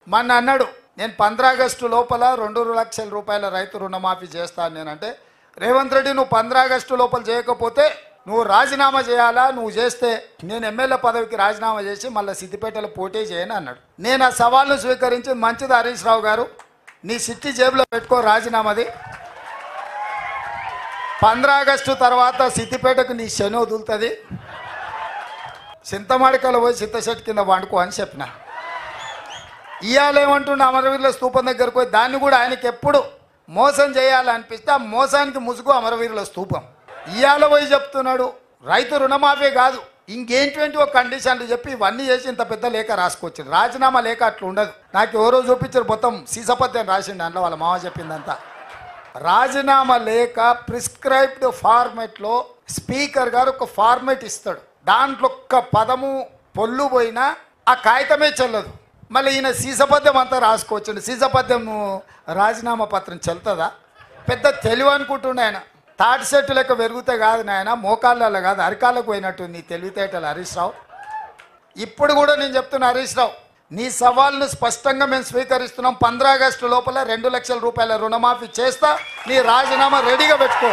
మొన్న అన్నాడు నేను 15 ఆగస్టు లోపల 2 లక్షల రూపాయల రైతు రుణమాఫీ చేస్తాను నేనంటే, రేవంత్ రెడ్డి నువ్వు 15 ఆగస్టు లోపల చేయకపోతే నువ్వు రాజీనామా చేయాలా, నువ్వు చేస్తే నేను ఎమ్మెల్యే పదవికి రాజీనామా చేసి మళ్ళీ సిద్దిపేటలో పోటీ చేయను అన్నాడు. నేను ఆ సవాల్ను స్వీకరించి, మంచిది హరీష్ రావు గారు నీ సిట్టి జేబులో పెట్టుకో రాజీనామాది, 15 ఆగస్టు తర్వాత సిద్దిపేటకు నీ శని వదులుతుంది, చింతమాడికలో పోయి చింతచెట్టు కింద వండుకో అని చెప్పిన. ఇవాళ ఏమంటుండే అమరవీరుల స్తూపం దగ్గరకు పోయి దాన్ని కూడా ఆయనకి ఎప్పుడు మోసం చేయాలనిపిస్తే ఆ మోసానికి ముసుగు అమరవీరుల స్తూపం. ఇవాళ పోయి చెప్తున్నాడు రైతు రుణమాఫీ కాదు ఇంకేంటి ఒక కండిషన్లు చెప్పి ఇవన్నీ చేసి ఇంత పెద్ద లేఖ రాసుకొచ్చింది. రాజీనామా లేఖ అట్లా ఉండదు. నాకు ఎవరో చూపించారు మొత్తం సీసపత్యం రాసిండు అందులో, వాళ్ళ మామ చెప్పిందంతా. రాజీనామా లేఖ ప్రిస్క్రైబ్డ్ ఫార్మెట్లో స్పీకర్ గారు ఒక ఫార్మెట్ ఇస్తాడు, దాంట్లో ఒక్క పదము పొల్లు పోయినా ఆ కాగితమే చెల్లదు. మళ్ళీ ఈయన సీసపద్యం అంతా రాసుకోవచ్చండి. సీసపద్యం రాజీనామా పత్రం చెల్తుందా? పెద్ద తెలివి అనుకుంటుండే ఆయన. తాటి చెట్టు లెక్క పెరుగుతే కాదు నాయన, మోకాళ్ళలో కాదు అరికాళ్ళకు పోయినట్టు నీ తెలివితేటలు హరీష్ రావు. ఇప్పుడు కూడా నేను చెప్తున్నా హరీష్ రావు, నీ సవాల్ను స్పష్టంగా మేము స్వీకరిస్తున్నాం. 15 ఆగస్టు లోపల 2 లక్షల రూపాయల రుణమాఫీ చేస్తా, నీ రాజీనామా రెడీగా పెట్టుకో.